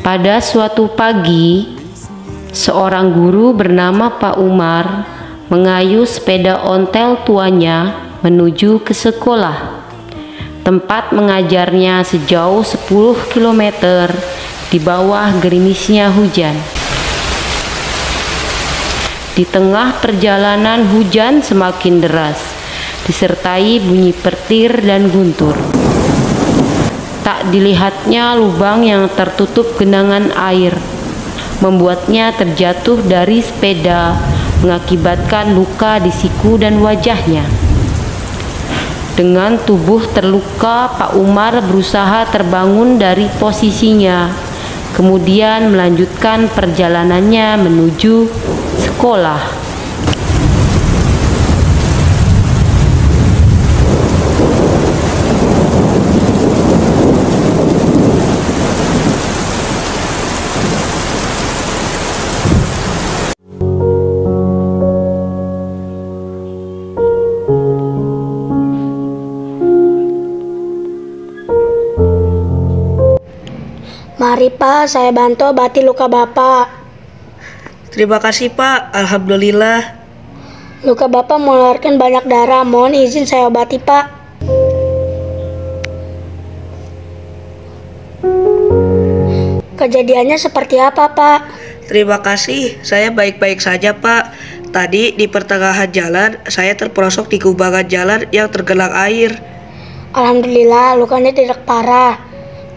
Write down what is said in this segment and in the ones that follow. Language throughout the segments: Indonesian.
Pada suatu pagi, seorang guru bernama Pak Umar mengayuh sepeda ontel tuanya menuju ke sekolah. Tempat mengajarnya sejauh 10 km di bawah gerimisnya hujan. Di tengah perjalanan hujan semakin deras, disertai bunyi petir dan guntur. Tak dilihatnya lubang yang tertutup genangan air, membuatnya terjatuh dari sepeda, mengakibatkan luka di siku dan wajahnya. Dengan tubuh terluka, Pak Umar berusaha terbangun dari posisinya, kemudian melanjutkan perjalanannya menuju sekolah. Mari Pak, saya bantu obati luka Bapak. Terima kasih Pak, alhamdulillah. Luka Bapak mengeluarkan banyak darah, mohon izin saya obati Pak. Kejadiannya seperti apa Pak? Terima kasih, saya baik-baik saja Pak. Tadi di pertengahan jalan, saya terperosok di kubangan jalan yang tergenang air. Alhamdulillah lukanya tidak parah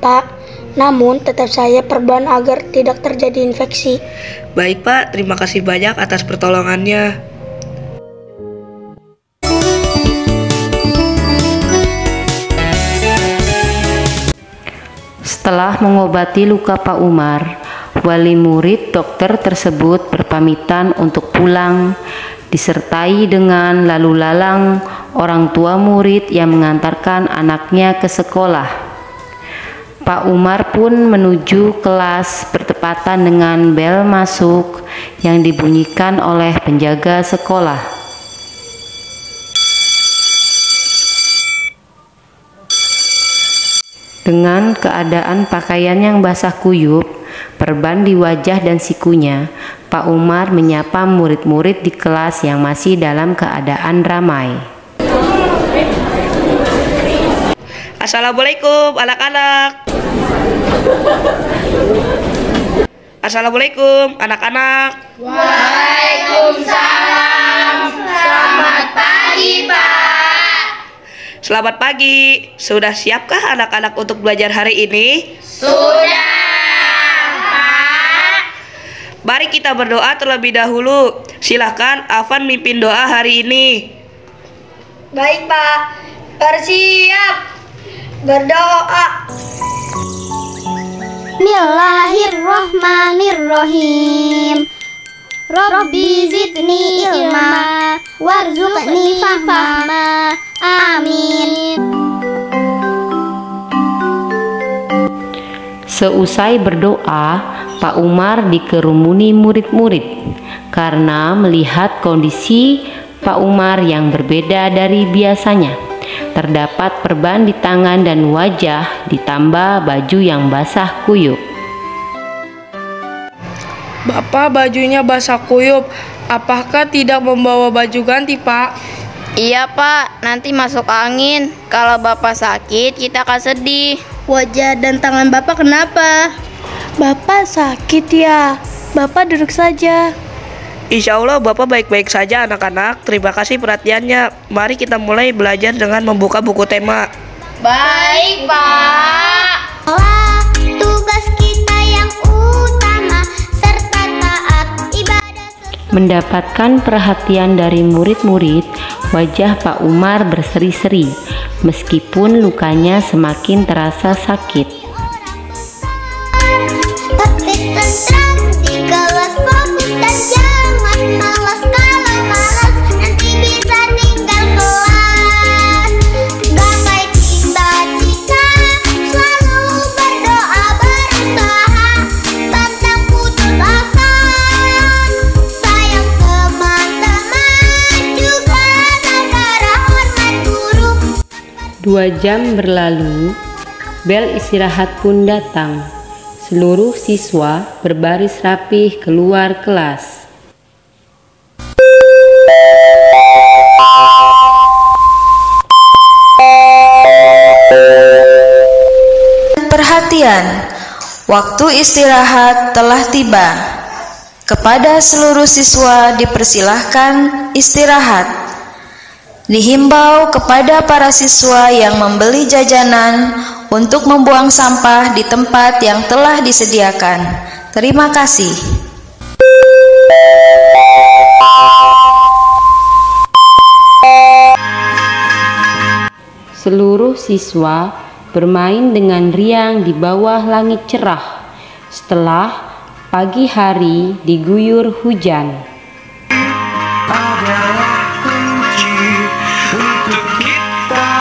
Pak. Namun tetap saya perban agar tidak terjadi infeksi. Baik Pak, terima kasih banyak atas pertolongannya. Setelah mengobati luka Pak Umar, wali murid dokter tersebut berpamitan untuk pulang, disertai dengan lalu lalang orang tua murid yang mengantarkan anaknya ke sekolah. Pak Umar pun menuju kelas bertepatan dengan bel masuk yang dibunyikan oleh penjaga sekolah. Dengan keadaan pakaian yang basah kuyup, perban di wajah dan sikunya, Pak Umar menyapa murid-murid di kelas yang masih dalam keadaan ramai. Assalamualaikum anak-anak. Assalamualaikum anak-anak. Waalaikumsalam. Selamat pagi, Pak. Selamat pagi. Sudah siapkah anak-anak untuk belajar hari ini? Sudah, Pak. Mari kita berdoa terlebih dahulu. Silahkan Afan mimpin doa hari ini. Baik Pak, bersiap berdoa. Bismillahirrahmanirrahim. Rabbi zidni ilma warzuqni fahma. Amin. Seusai berdoa, Pak Umar dikerumuni murid-murid karena melihat kondisi Pak Umar yang berbeda dari biasanya. Terdapat perban di tangan dan wajah, ditambah baju yang basah kuyup. Bapak bajunya basah kuyup. Apakah tidak membawa baju ganti, Pak? Iya, Pak. Nanti masuk angin. Kalau Bapak sakit, kita akan sedih. Wajah dan tangan Bapak kenapa? Bapak sakit ya. Bapak duduk saja. Insya Allah Bapak baik-baik saja anak-anak. Terima kasih perhatiannya. Mari kita mulai belajar dengan membuka buku tema. Baik, Pak. Tugas kita yang utama serta taat ibadah. Mendapatkan perhatian dari murid-murid, wajah Pak Umar berseri-seri, meskipun lukanya semakin terasa sakit. Tapi tentram di kelas fokus dan jangan malas. Kalau malas nanti bisa tinggal kelas. Gapai cita-cita, selalu berdoa berusaha, pantang putus asa. Sayang teman-teman, juga saudara, hormat guru. 2 jam berlalu, bel istirahat pun datang. Seluruh siswa berbaris rapih keluar kelas. Perhatian, waktu istirahat telah tiba. Kepada seluruh siswa dipersilahkan istirahat. Dihimbau kepada para siswa yang membeli jajanan untuk membuang sampah di tempat yang telah disediakan. Terima kasih. Seluruh siswa bermain dengan riang di bawah langit cerah setelah pagi hari diguyur hujan. Adalah kunci untuk kita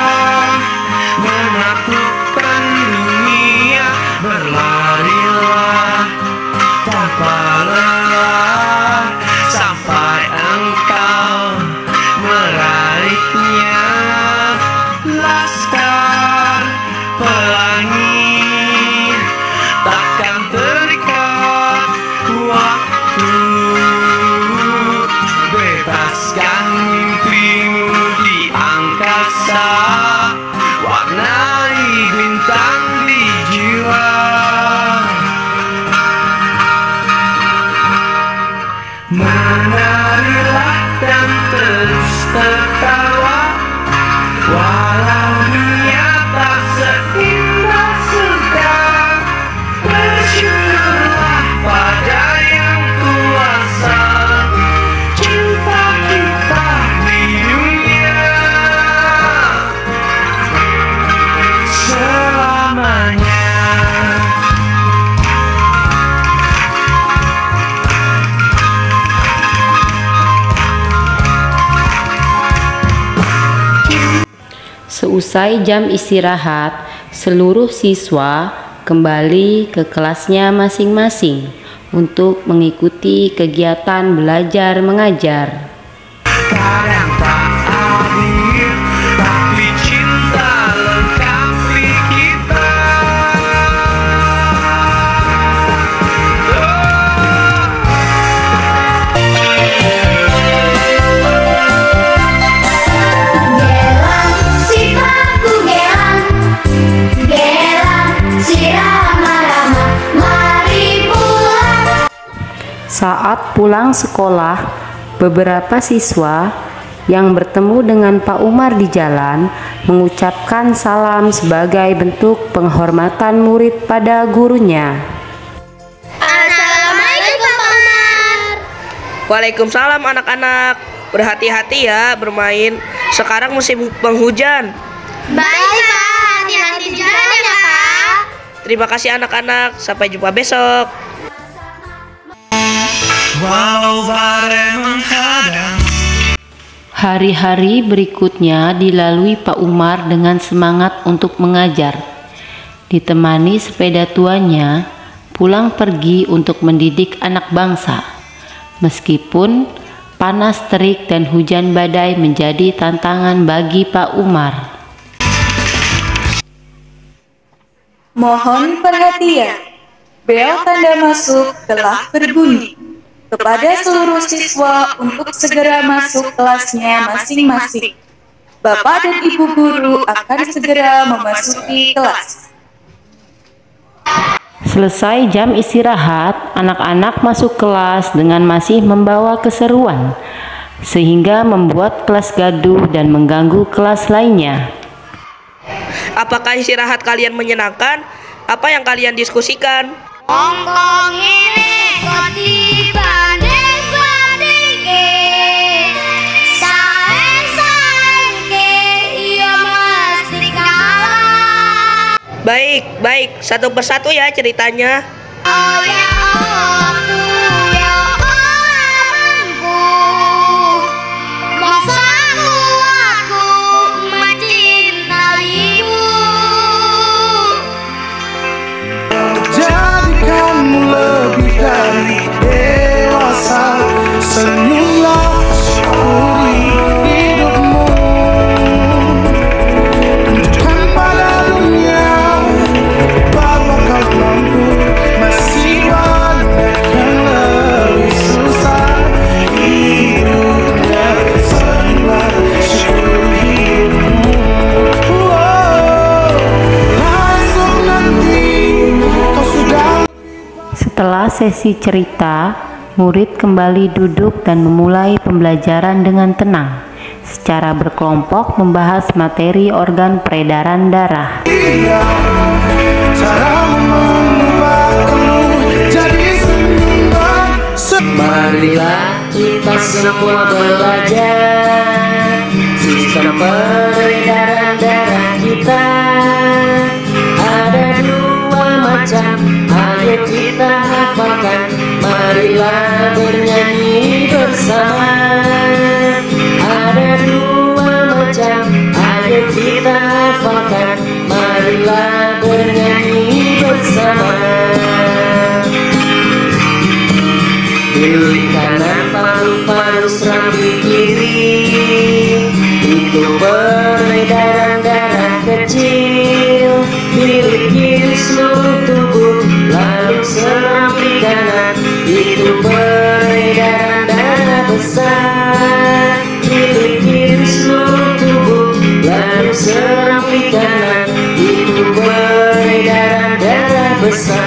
menaklukkan dunia. Berlarilah tanpa lelah sampai engkau meraihnya. Laskar pelangi takkan terikat waktu. Bebaskan mimpimu di angkasa, warnai bintang di jiwa. Menarilah dan terus tertawa, walau dunia tak seindah surga. Bersyukurlah pada yang kuasa, cinta kita di dunia selamanya. Seusai jam istirahat, seluruh siswa kembali ke kelasnya masing-masing untuk mengikuti kegiatan belajar mengajar. Kadang tak adil, tapi cinta lengkapi kita. Gelang si paku gelang, gelang si rama-rama, mari pulang. Saat pulang sekolah, beberapa siswa yang bertemu dengan Pak Umar di jalan mengucapkan salam sebagai bentuk penghormatan murid pada gurunya. Assalamualaikum Pak Umar. Waalaikumsalam anak-anak. Berhati-hati ya bermain. Sekarang musim penghujan. Baik Pak, hati-hati di jalan ya Pak. Terima kasih anak-anak. Sampai jumpa besok. Walau badai menghadang. Hari-hari berikutnya dilalui Pak Umar dengan semangat untuk mengajar. Ditemani sepeda tuanya, pulang pergi untuk mendidik anak bangsa. Meskipun panas terik dan hujan badai menjadi tantangan bagi Pak Umar. Mohon perhatian, bel tanda masuk telah berbunyi. Kepada seluruh siswa untuk segera masuk kelasnya masing-masing. Bapak dan Ibu guru akan segera memasuki kelas. Selesai jam istirahat, anak-anak masuk kelas dengan masih membawa keseruan, sehingga membuat kelas gaduh dan mengganggu kelas lainnya. Apakah istirahat kalian menyenangkan? Apa yang kalian diskusikan? Ongkong ini kok dibanding-banding ke sae-sae iya mesti kalah. Baik, satu persatu ya ceritanya. Oh ya aku ya mampu, maksamu aku mencintaimu. Jadikanmu lebih dari dewasa, senyumlah syukuri hidupmu. Tunjukkan pada dunia bahwa kau mampu Setelah sesi cerita, murid kembali duduk dan memulai pembelajaran dengan tenang, secara berkelompok membahas materi organ peredaran darah. Marilah kita semua belajar sistem peredaran darah kita. Ada dua macam, ayo kita hafalkan. Marilah bernyanyi bersama. Ada dua macam, ayo kita hafalkan. Marilah bernyanyi bersama. Bilik kanan paru-paru serambi kiri, itu peredaran darah kecil. Bilik kiri seluruh tubuh, lalu serambi kanan, itu peredaran darah besar. Bilik kiri seluruh tubuh, lalu serambi kanan, itu peredaran darah besar.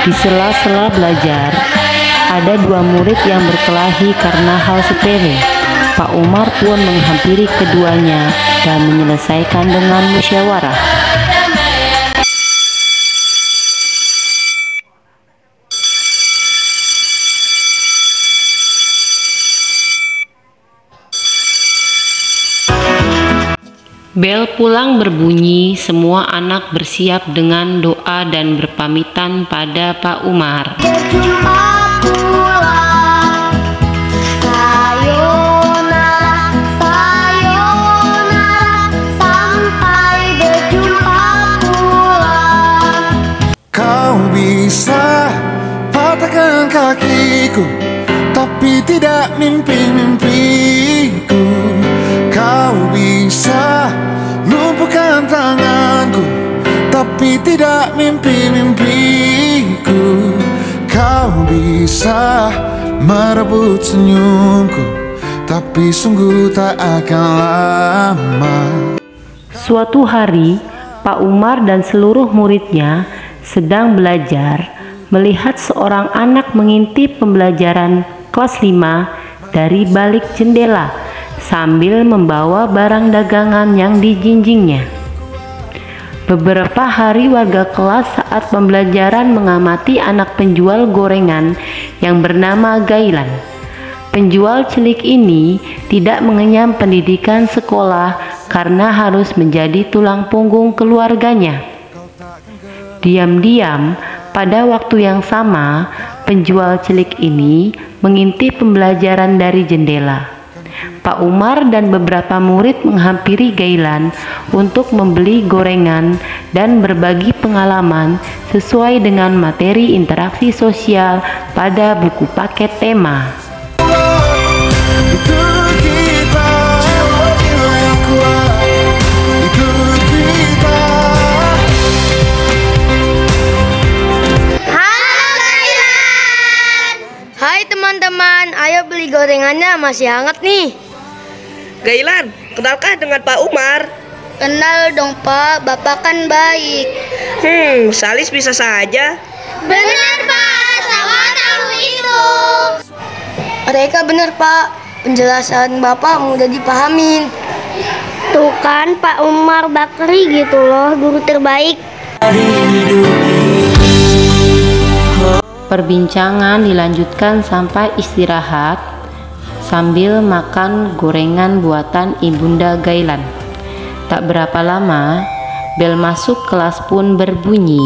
Di sela-sela belajar, ada dua murid yang berkelahi karena hal sepele. Pak Umar pun menghampiri keduanya dan menyelesaikan dengan musyawarah. Bel pulang berbunyi, semua anak bersiap dengan doa dan berpamitan pada Pak Umar. Berjumpa pulang, sayonara, sayonara, sampai berjumpa pulang. Kau bisa patahkan kakiku, tapi tidak mimpi-mimpiku. Kau bisa lumpuhkan tanganku, tapi tidak mimpi-mimpiku. Kau bisa merebut senyumku, tapi sungguh tak akan lama. Suatu hari, Pak Umar dan seluruh muridnya sedang belajar melihat seorang anak mengintip pembelajaran kelas 5 dari balik jendela sambil membawa barang dagangan yang dijinjingnya. Beberapa hari warga kelas saat pembelajaran mengamati anak penjual gorengan yang bernama Gailan. Penjual cilik ini tidak mengenyam pendidikan sekolah karena harus menjadi tulang punggung keluarganya. Diam-diam, pada waktu yang sama, penjual cilik ini mengintip pembelajaran dari jendela. Pak Umar dan beberapa murid menghampiri Gailan untuk membeli gorengan dan berbagi pengalaman sesuai dengan materi interaksi sosial pada buku paket tema. Hai teman-teman, ayo beli gorengannya, masih hangat nih. Gailan, kenalkah dengan Pak Umar? Kenal dong Pak, Bapak kan baik. Salis bisa saja. Benar Pak, sama tahu itu. Mereka benar Pak, penjelasan Bapak mudah dipahamin. Tuh kan Pak Umar Bakri gitu loh, guru terbaik. Perbincangan dilanjutkan sampai istirahat sambil makan gorengan buatan Ibunda Gailan. Tak berapa lama, bel masuk kelas pun berbunyi.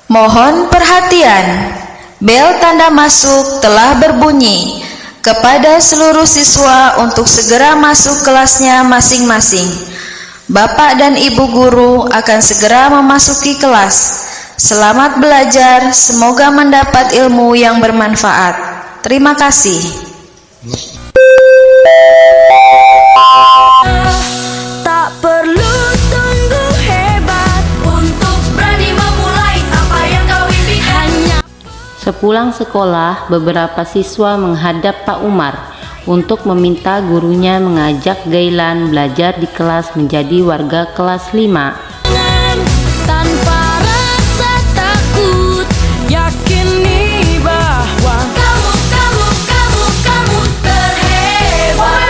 Mohon perhatian, bel tanda masuk telah berbunyi. Kepada seluruh siswa untuk segera masuk kelasnya masing-masing. Bapak dan Ibu guru akan segera memasuki kelas. Selamat belajar, semoga mendapat ilmu yang bermanfaat. Terima kasih. Tak perlu tunggu hebat untuk berani memulai apa yang kau impikan. Sepulang sekolah, beberapa siswa menghadap Pak Umar untuk meminta gurunya mengajak Gailan belajar di kelas menjadi warga kelas 5. Tanpa rasa takut, yakini bahwa kamu terhebat.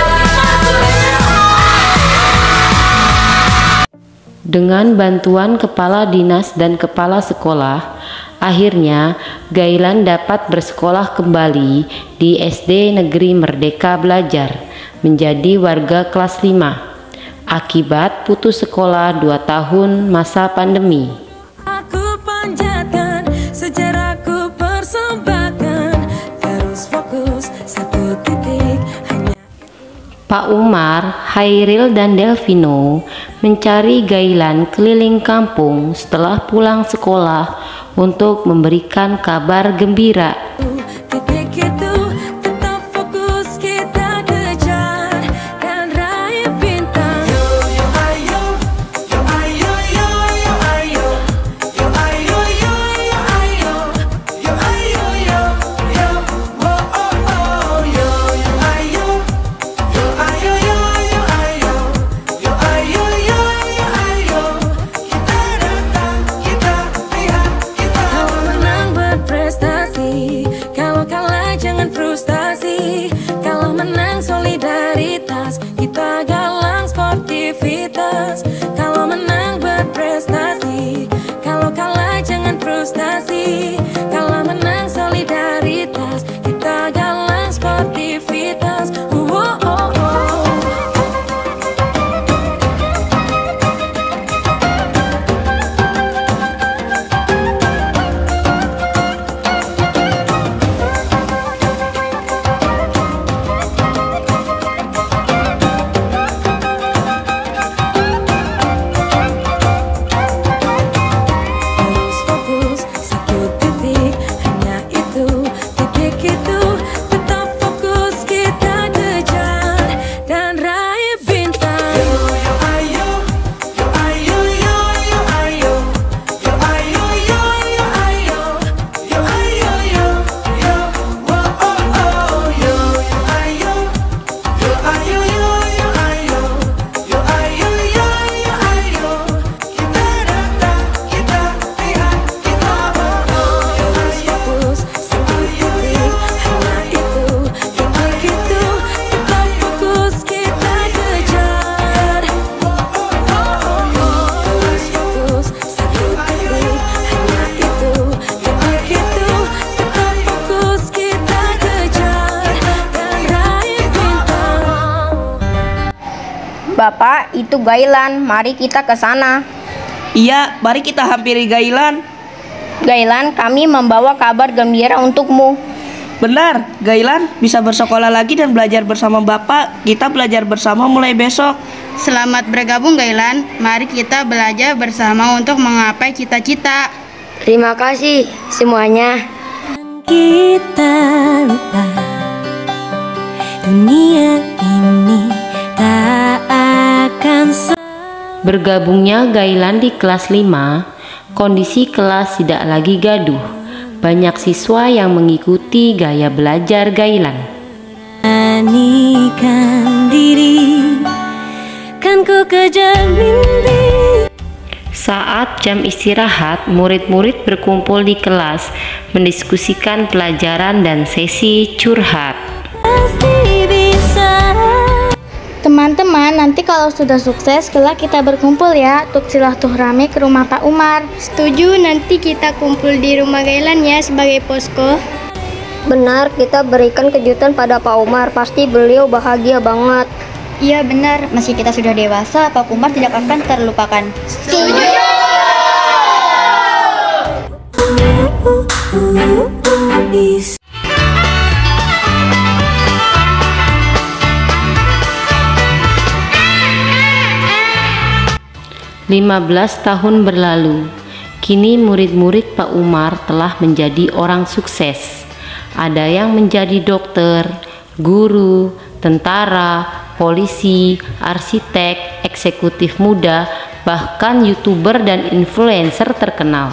Dengan bantuan kepala dinas dan kepala sekolah, akhirnya Gailan dapat bersekolah kembali di SD Negeri Merdeka Belajar menjadi warga kelas 5 akibat putus sekolah 2 tahun masa pandemi. Aku panjatkan, sejarahku persembahkan, terus fokus satu titik hanya. Pak Umar, Hairil dan Delvino mencari Gailan keliling kampung setelah pulang sekolah untuk memberikan kabar gembira. Titik itu tetap fokus kita kejar dan raih bintang. Yo yo ayo, yo ayo yo yo ayo, yo ayo yo yo ayo, yo ayo yo yo, oh oh oh, yo yo ayo, yo ayo yo yo ayo, yo ayo yo yo ayo, kita datang, kita lihat, kita menang berprestasi. Kalau kalah jangan frustasi, kalau menang solidaritas, kita galang sportivitas. Kalau menang berprestasi, kalau kalah jangan frustasi, kalau menang solidaritas, kita galang sportivitas. Terus fokus satu titik, hanya itu, titik itu tetap fokus kita kejar dan raih bintang. Yo yo ayo, yo ayo yo yo ayo, yo ayo yo yo ayo, yo ayo yo yo, oh oh oh, yo yo ayo, yo ayo yo yo ayo, yo ayo yo yo ayo, kita datang, kita lihat, kita terus fokus satu titik, hanya itu, titik itu tetap fokus kita kejar. Terus fokus satu titik, hanya itu, titik itu tetap fokus kita kejar dan raih bintang. Bapak, itu Gailan. Mari kita ke sana. Iya, mari kita hampiri Gailan. Gailan, kami membawa kabar gembira untukmu. Benar, Gailan bisa bersekolah lagi dan belajar bersama Bapak. Kita belajar bersama mulai besok. Selamat bergabung Gailan. Mari kita belajar bersama untuk menggapai cita-cita. Terima kasih semuanya. Kita lupa dunia ini tak akan Bergabungnya Gailan di kelas 5, kondisi kelas tidak lagi gaduh. Banyak siswa yang mengikuti gaya belajar Gailan. menanikan diri, kan ku kejar mimpi. Saat jam istirahat, murid-murid berkumpul di kelas, mendiskusikan pelajaran dan sesi curhat. Pasti bisa. Teman-teman, nanti kalau sudah sukses, kelak kita berkumpul ya untuk silaturahmi ke rumah Pak Umar. Setuju, nanti kita kumpul di rumah Gailan ya sebagai posko. Benar, kita berikan kejutan pada Pak Umar, pasti beliau bahagia banget. Iya benar, meski kita sudah dewasa, Pak Umar tidak akan terlupakan. Setuju. 15 tahun berlalu, kini murid-murid Pak Umar telah menjadi orang sukses. Ada yang menjadi dokter, guru, tentara, polisi, arsitek, eksekutif muda, bahkan YouTuber dan influencer terkenal.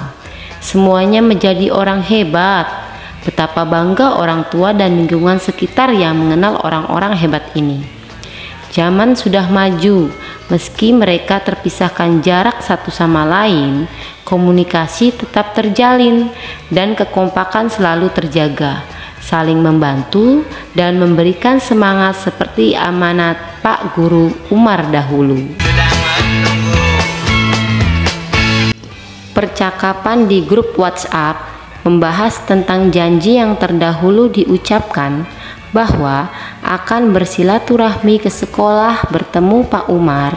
Semuanya menjadi orang hebat. Betapa bangga orang tua dan lingkungan sekitar yang mengenal orang-orang hebat ini. Zaman sudah maju, meski mereka terpisahkan jarak satu sama lain, komunikasi tetap terjalin dan kekompakan selalu terjaga, saling membantu dan memberikan semangat seperti amanat Pak Guru Umar dahulu. Percakapan di grup WhatsApp membahas tentang janji yang terdahulu diucapkan bahwa akan bersilaturahmi ke sekolah bertemu Pak Umar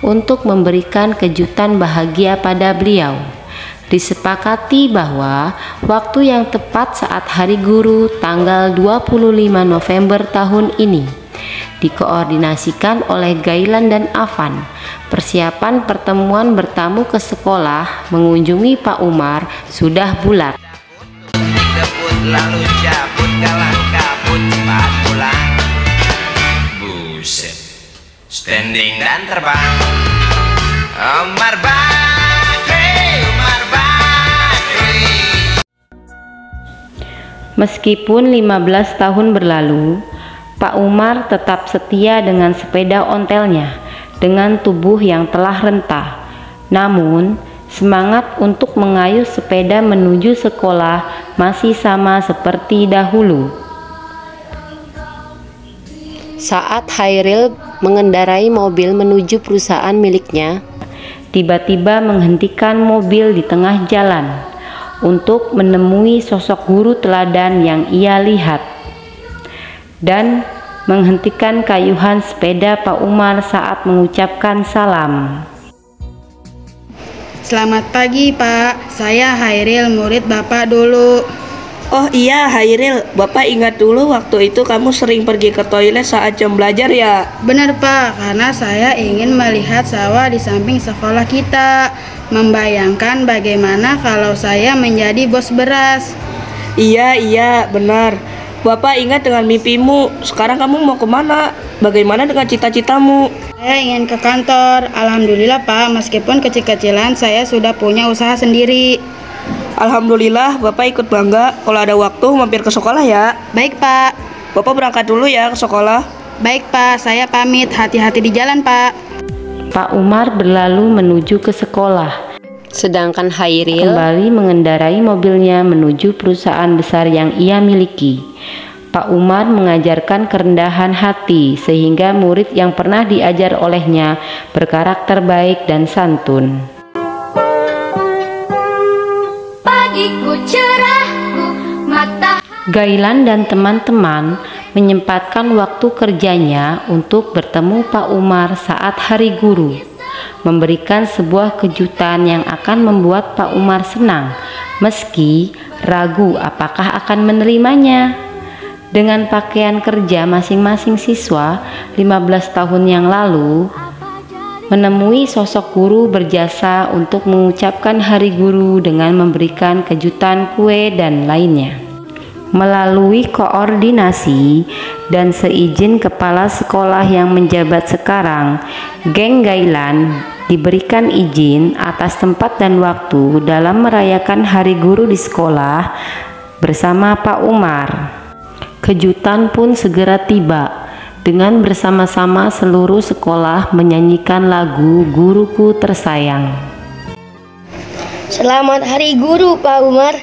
untuk memberikan kejutan bahagia pada beliau. Disepakati bahwa waktu yang tepat saat Hari Guru tanggal 25 November tahun ini dikoordinasikan oleh Gailan dan Afan. Persiapan pertemuan bertamu ke sekolah mengunjungi Pak Umar sudah bulat. Lalu cabut kalang kabut cepat pulang. Buset, standing dan terbang. Umar Bakri, Umar Bakri. Meskipun 15 tahun berlalu, Pak Umar tetap setia dengan sepeda ontelnya dengan tubuh yang telah rentah. Namun semangat untuk mengayuh sepeda menuju sekolah masih sama seperti dahulu. Saat Hairil mengendarai mobil menuju perusahaan miliknya, tiba-tiba menghentikan mobil di tengah jalan untuk menemui sosok guru teladan yang ia lihat dan menghentikan kayuhan sepeda Pak Umar saat mengucapkan salam. Selamat pagi, Pak. Saya Hairil, murid Bapak dulu. Oh iya Hairil, Bapak ingat dulu waktu itu kamu sering pergi ke toilet saat jam belajar ya? Benar, Pak, karena saya ingin melihat sawah di samping sekolah kita. Membayangkan bagaimana kalau saya menjadi bos beras. Iya, benar. Bapak ingat dengan mimpimu. Sekarang kamu mau kemana? Bagaimana dengan cita-citamu? Saya ingin ke kantor. Alhamdulillah, Pak, meskipun kecil-kecilan saya sudah punya usaha sendiri. Alhamdulillah, Bapak ikut bangga. Kalau ada waktu mampir ke sekolah ya. Baik, Pak. Bapak berangkat dulu ya ke sekolah. Baik, Pak, saya pamit. Hati-hati di jalan, Pak. Pak Umar berlalu menuju ke sekolah. Sedangkan Hairil kembali mengendarai mobilnya menuju perusahaan besar yang ia miliki. Pak Umar mengajarkan kerendahan hati sehingga murid yang pernah diajar olehnya berkarakter baik dan santun. Pagiku cerahku, mata. Gailan dan teman-teman menyempatkan waktu kerjanya untuk bertemu Pak Umar saat Hari Guru, memberikan sebuah kejutan yang akan membuat Pak Umar senang, meski ragu apakah akan menerimanya. Dengan pakaian kerja masing-masing siswa 15 tahun yang lalu, menemui sosok guru berjasa untuk mengucapkan Hari Guru dengan memberikan kejutan kue dan lainnya. Melalui koordinasi dan seizin kepala sekolah yang menjabat sekarang, geng Gailan diberikan izin atas tempat dan waktu dalam merayakan Hari Guru di sekolah bersama Pak Umar. Kejutan pun segera tiba dengan bersama-sama seluruh sekolah menyanyikan lagu Guruku Tersayang. Selamat Hari Guru, Pak Umar.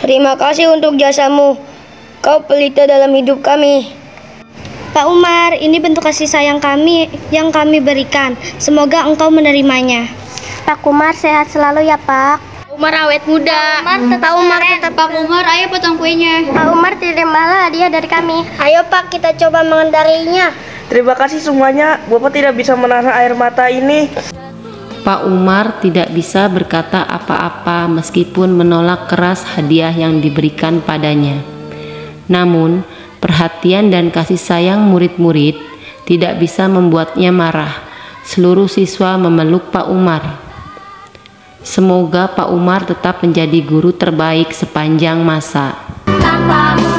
Terima kasih untuk jasamu. Kau pelita dalam hidup kami. Pak Umar, ini bentuk kasih sayang kami yang kami berikan. Semoga engkau menerimanya. Pak Umar sehat selalu ya, Pak. Umar awet muda. Pak Umar tetap Pak Umar, ayo potong kuenya. Pak Umar terimalah hadiah dari kami. Ayo Pak, kita coba mengendarinya. Terima kasih semuanya. Bapak tidak bisa menahan air mata ini. Pak Umar tidak bisa berkata apa-apa meskipun menolak keras hadiah yang diberikan padanya. Namun, perhatian dan kasih sayang murid-murid tidak bisa membuatnya marah. Seluruh siswa memeluk Pak Umar. Semoga Pak Umar tetap menjadi guru terbaik sepanjang masa. Tanpamu